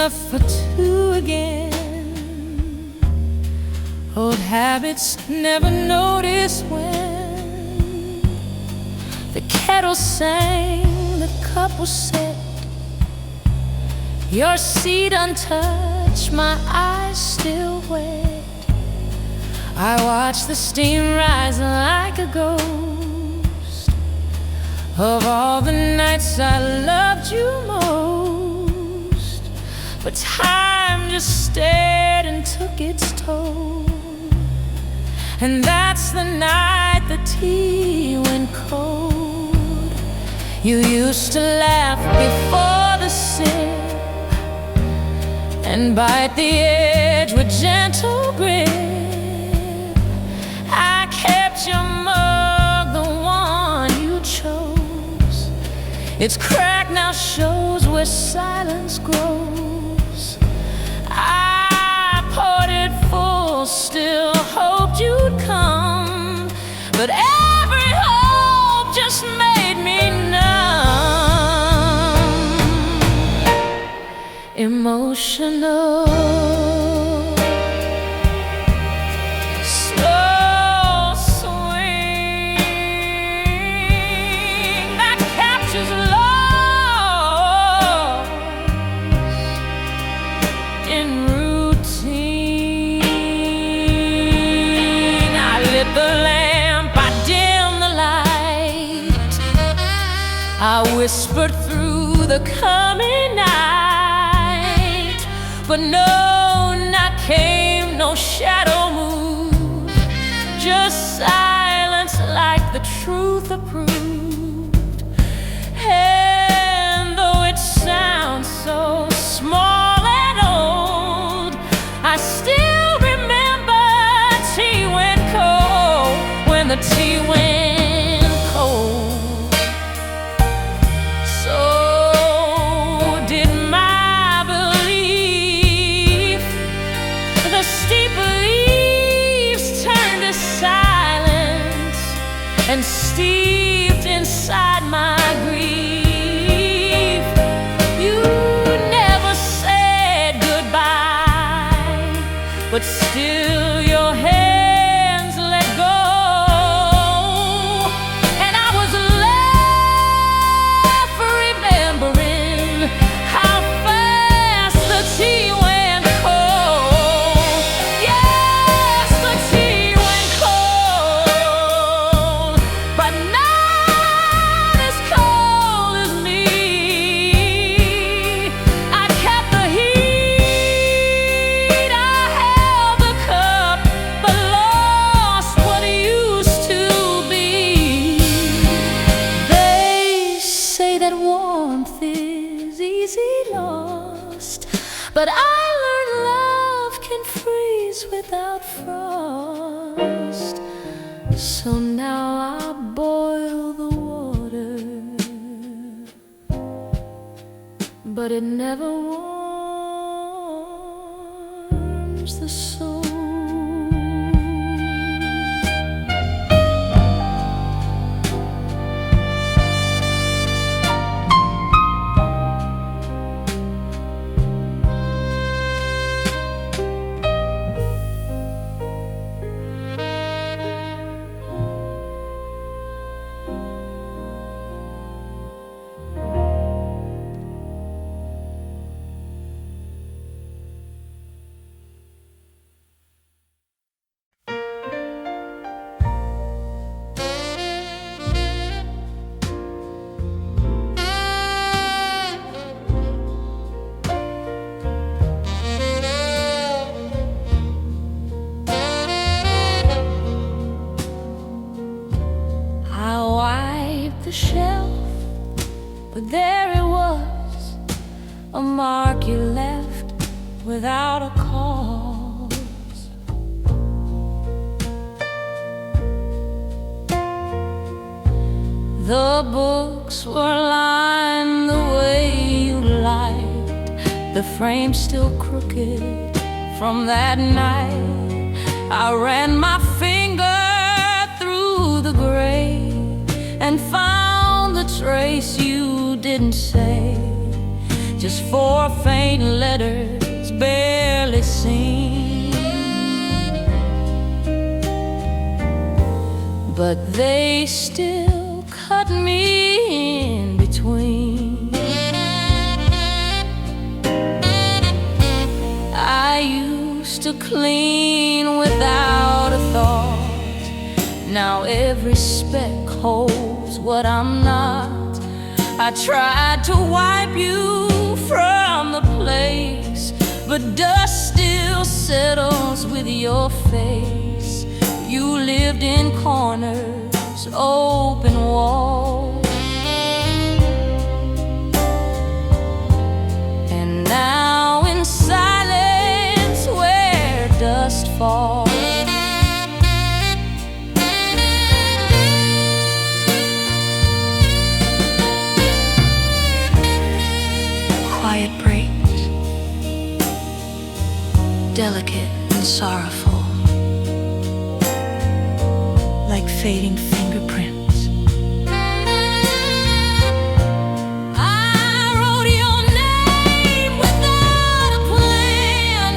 enough for two again. Old habits never notice when the kettle sang, the cup was set, your seat untouched, my eyes still wet. I watched the steam rise like a ghost of all the nights I loved you most. But time just stared and took its toll. And that's the night the tea went cold. You used to laugh before the sip and bite the edge with gentle grip. I kept your mug, the one you chose. Its crack now shows where silence grows. I poured it full, still hoped you'd come, but every hope just made me numb. Emotional, slow swing that captures loss in routine. I lit the lamp, I dimmed the light, I whispered through the coming night, but no knock came, no shadow moved, just silence like the truth approved. And though it sounds so small and old, I still remember tea went cold, when the tea went cold. So did my belief. The steep leaves turned to silence and steeped inside my grief. You never said goodbye, but still your hands let go. And I was left remembering how fast the tea went cold. Yes, the tea went cold, but not as cold as me. I kept the heat, I held the cup, but lost what used to be. They say that warmth is easy lost, but I learned love can freeze without frost. So now I boil the water, but it never warms the soul. I wiped the shelf, but there it was, a mark you left without a cause. The books were lined the way you liked, the frame still crooked from that night. I ran my finger through the gray and found the trace you didn't say, His four faint letters barely seen, but they still cut me in between. I used to clean without a thought. Now every speck holds what I'm not. I tried to wipe you from the place, but dust still settles with your face. You lived in corners, open walls, and now in silence where dust falls. Quiet breaks, delicate and sorrowful, like fading fingerprints. I wrote your name without a plan,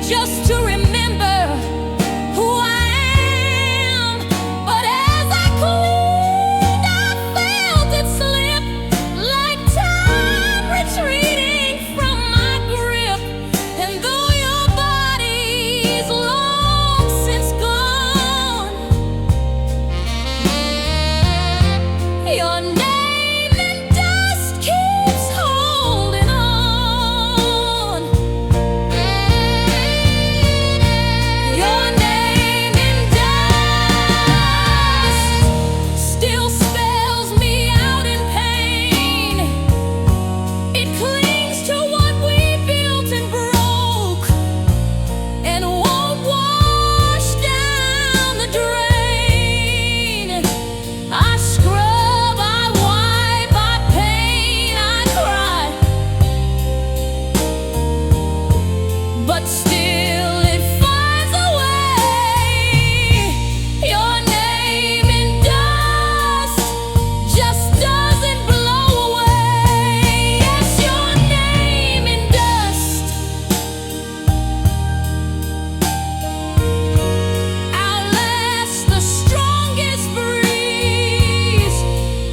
just to remember who I am. But as I cleaned, I felt it slip, like time retreating from my grip. And though your body's long since gone, your name in dust keeps holding on. Your name in dust still spells me out in pain. It clings to what we built and broke, and won't wash down the drain. I scrub, I wipe, I paint, I cry, but still it finds a way. Your name in dust just doesn't blow away. Yes, your name in dust outlasts the strongest breeze.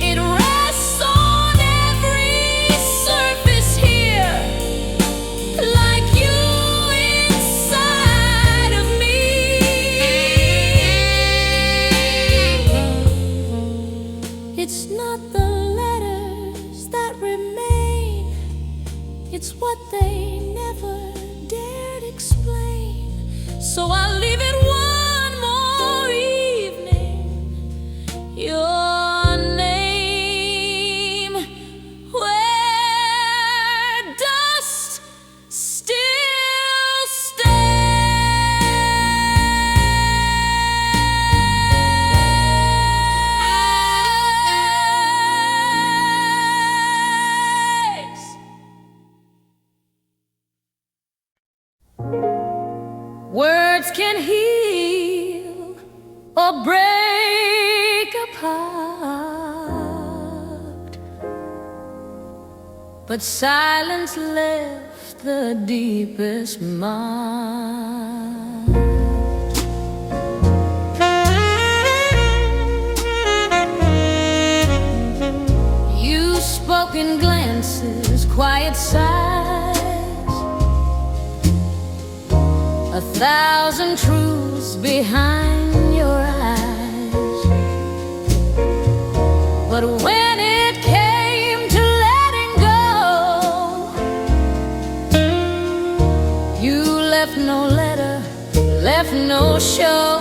It rests on every surface here, like you inside of me. It's not the letters that remain, it's what they never dared explain. So I'll leave it one more evening. Your name where dust still stays. Words can heal or break apart, but silence left the deepest mark. You spoke in glances, quiet sighs, a thousand truths behind your eyes. But when it came to letting go, you left no letter, left no show.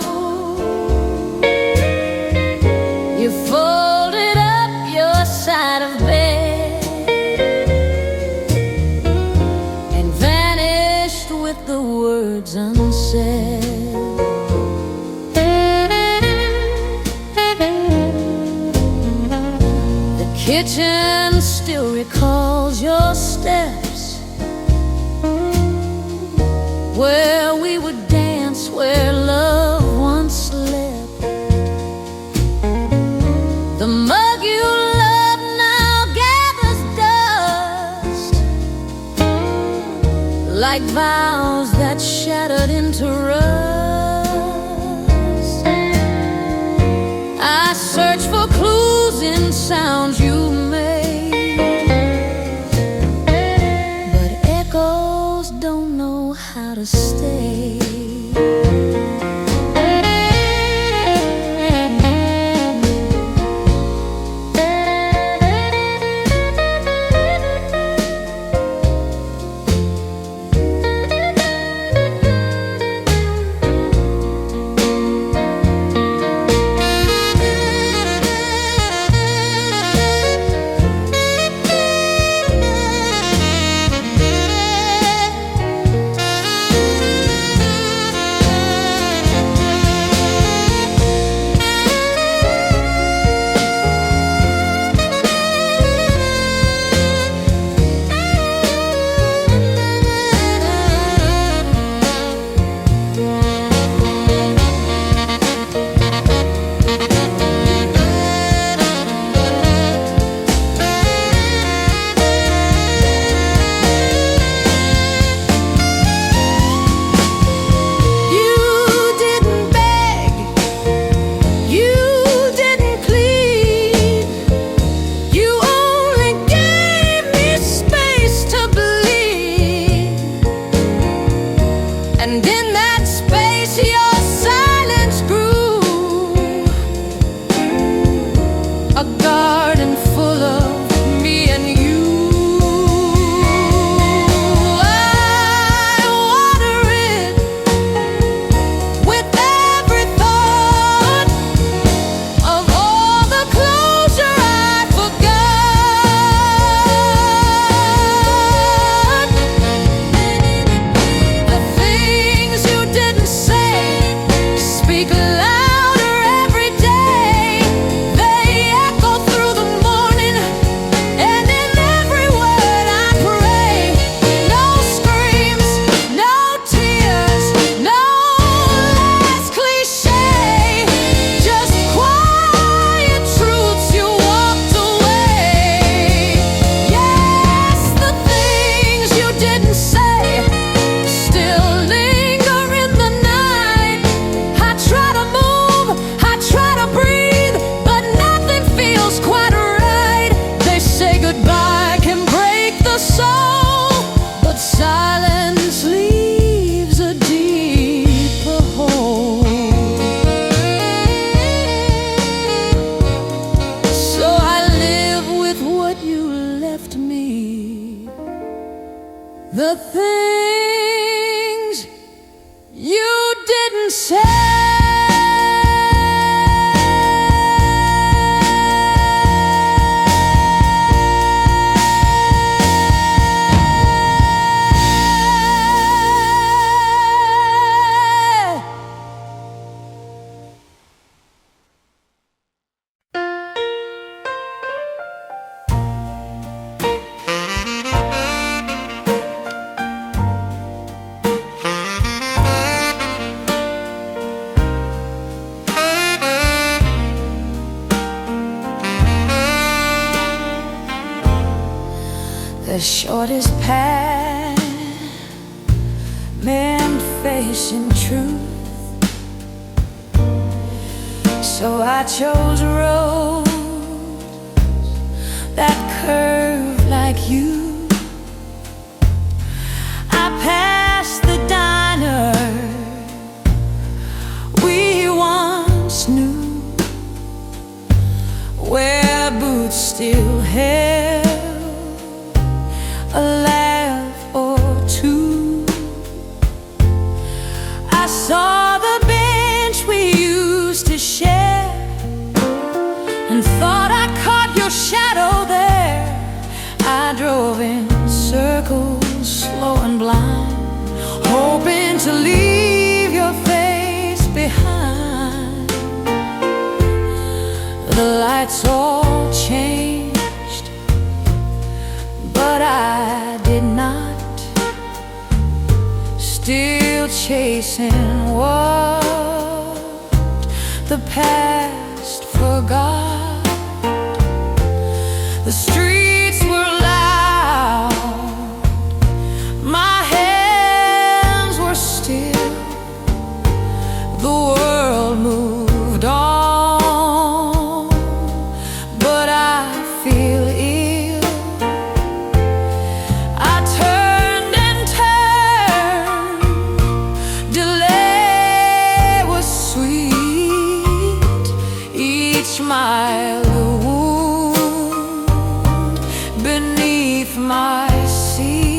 You folded up your side of bed and vanished with the words unsaid. The kitchen still recalls your steps, where we would dance, where love once slept. The mug you love now gathers dust, like vows that shattered into rust. I search for clues in sounds you made, but echoes don't know how to stay. The things you didn't say. The shortest path meant facing truth, so I chose roads that curve like you. I passed the diner we once knew, where boots still held a laugh or two. I saw the bench we used to share and thought I caught your shadow there. I drove in circles, slow and blind, hoping to leave your face behind. The lights all changed, but I did not. Still chasing what the past forgot. The streets were loud, my head saloon beneath my seat.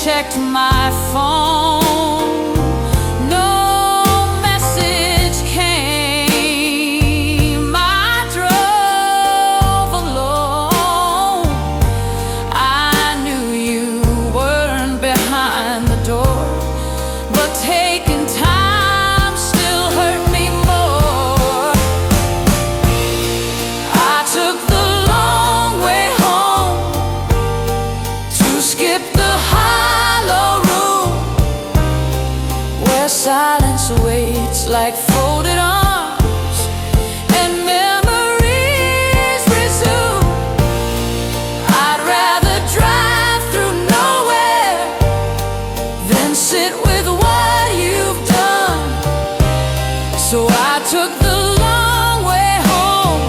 Checked my phone, no message came. I drove alone. I knew you weren't behind the door, but taking time still hurt me more. I took the long way home to skip the silence waits like folded arms, and memories resume. I'd rather drive through nowhere than sit with what you've done. So I took the long way home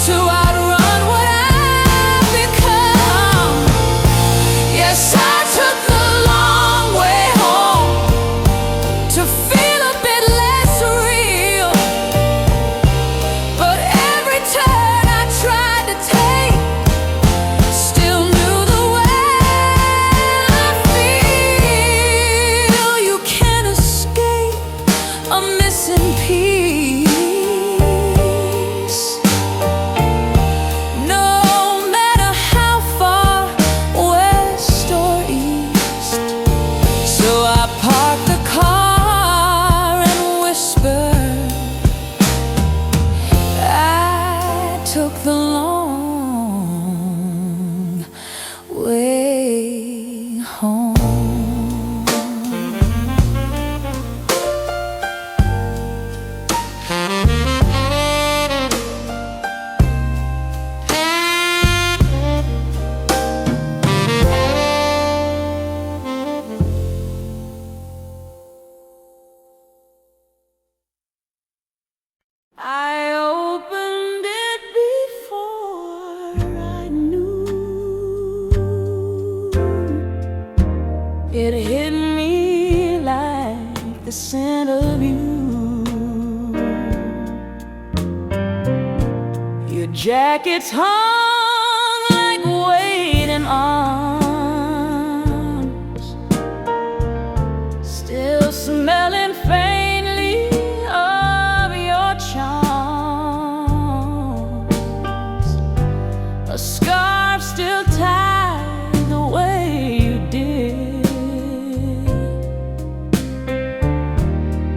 to outrun what I've become. Yes, I took the long way home to feel a bit less real. But every turn I tried to take still knew the way I feel. You can't escape a missing piece, no matter how far west or east. So I parked the car, took the long way home. I opened it before I knew. It hit me like the scent of you. Your jacket's hung like waiting arms, still smelling faintly of your charms. A scarf still tied the way you did.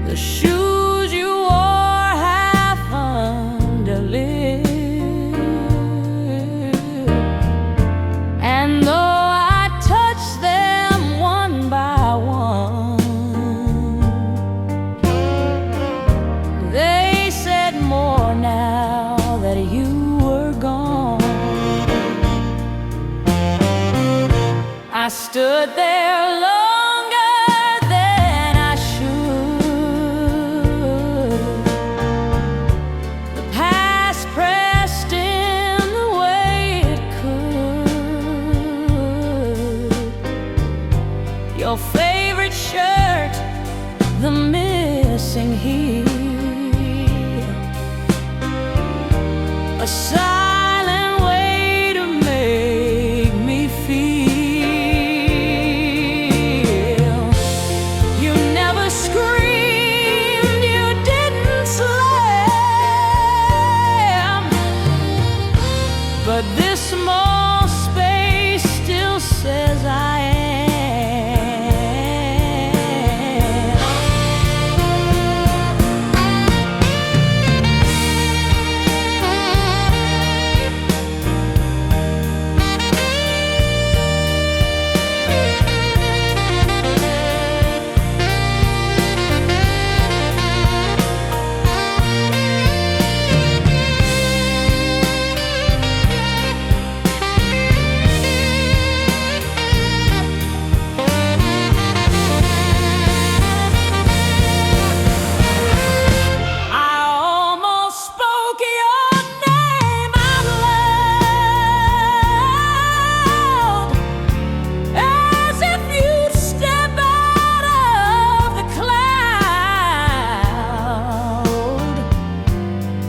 The shoes you wore half underlit. And though I touched them one by one, they said more now that you were gone. I stood there longer than I should. The past pressed in the way it could. Your favorite shirt, the missing heel, a silent way to make me feel. You never screamed, you didn't slam, but this small space still says I am.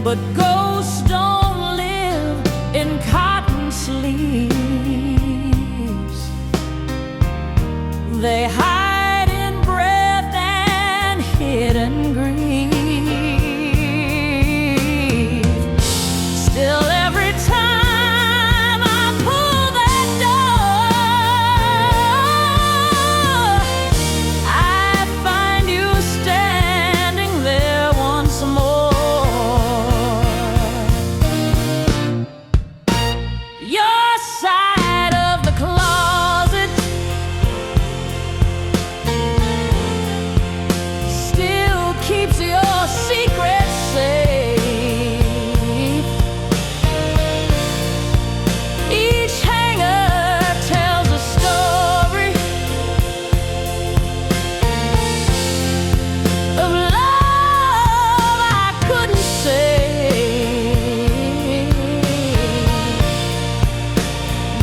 but ghosts don't live in cotton sleeves. They hide in breath and hidden grief. Still every time I pull that door, I find you standing there once more. Your side of the closet still keeps your secrets safe. Each hanger tells a story of love I couldn't say.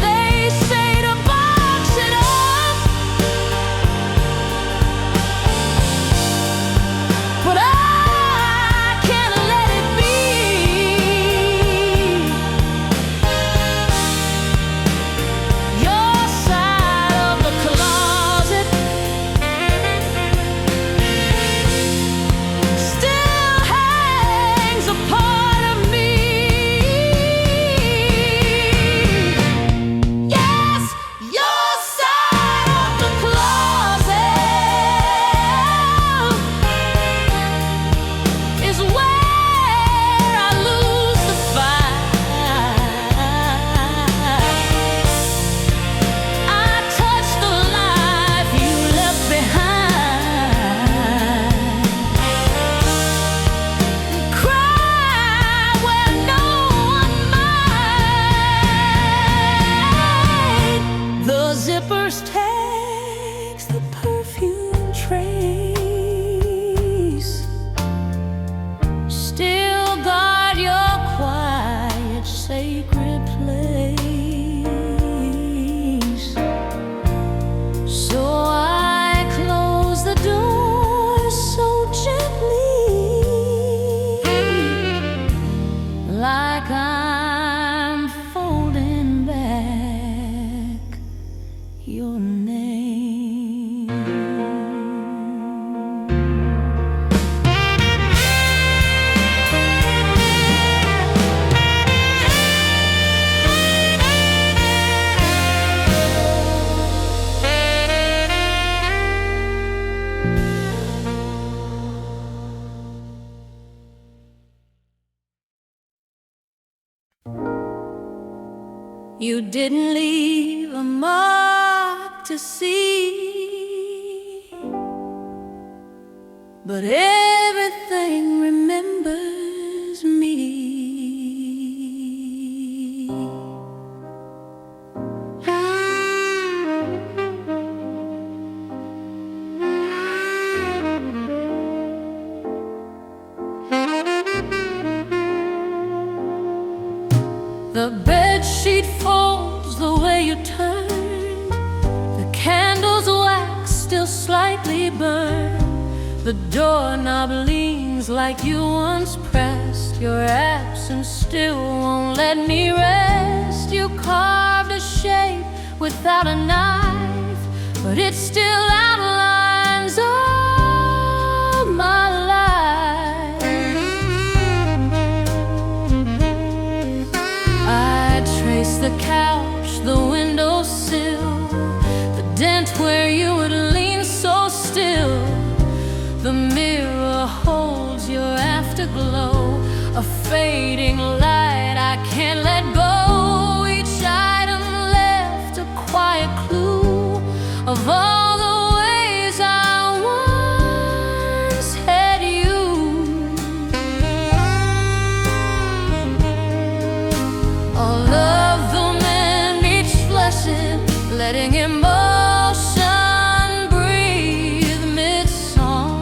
They say to box it up, but I can't let it be. Your side of the closet still hangs a part of me. Yes, your side of the closet is where I lose the fight. I touch the life you left behind. Cry where no one might. The zippers takes the perfume trace. Still guard your quiet, sacred place. So I close the door so gently, like I'm folding back your name. You didn't leave a mark to see, but everything remembers me. The bedsheet folds the way you turned. The candle's wax still slightly burned. The doorknob leans like you once pressed. Your absence still won't let me rest. You carved a shape without a knife, but it still outlines all my life. I trace the couch, the windowsill, the dent where you would lean so still. The mirror holds your afterglow, a fading light I can't let go. Each item left a quiet clue of all the ways I once had you. All of them in each lesson, letting emotion breathe mid-song.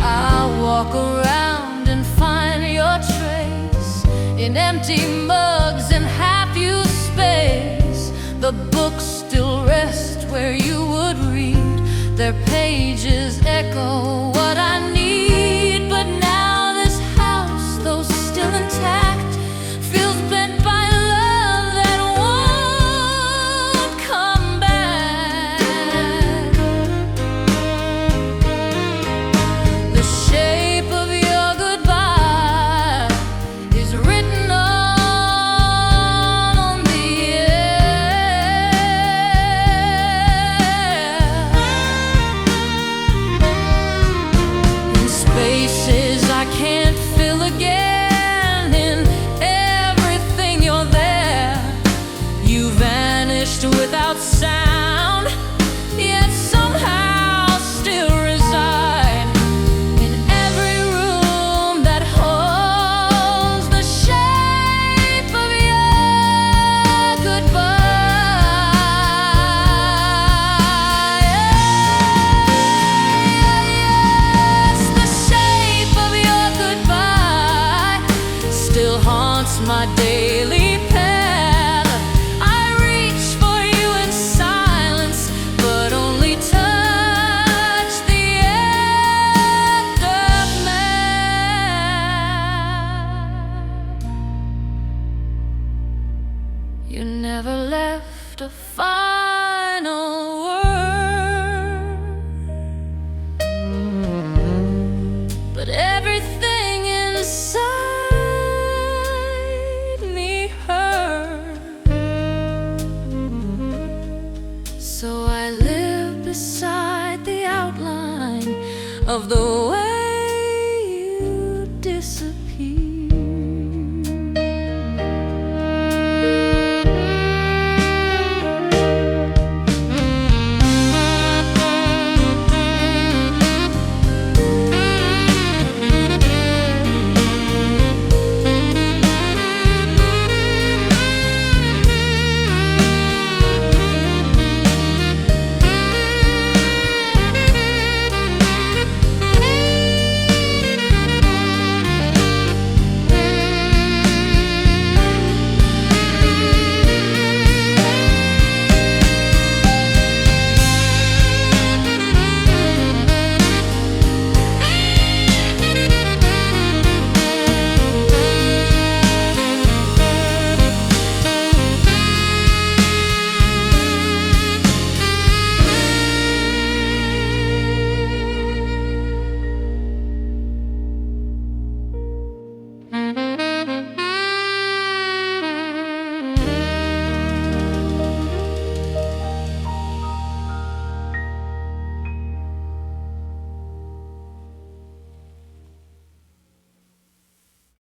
I'll walk around and find your trace in empty mugs and half-used space. The books still rest where you would read. Their pages echo what I need, but now this house, though still intact, feels bent by love that won't come back. The shape of your goodbye is written on the air. In spaces I can't fill again, in everything you're there. You vanished without sound, yet somehow still reside in every room that holds the shape of your goodbye. Yes, the shape of your goodbye still haunts my daily path. I reach for you in silence, but only touch the aftermath. You never left a final word, but everything inside me hurt. So I live beside the outline of the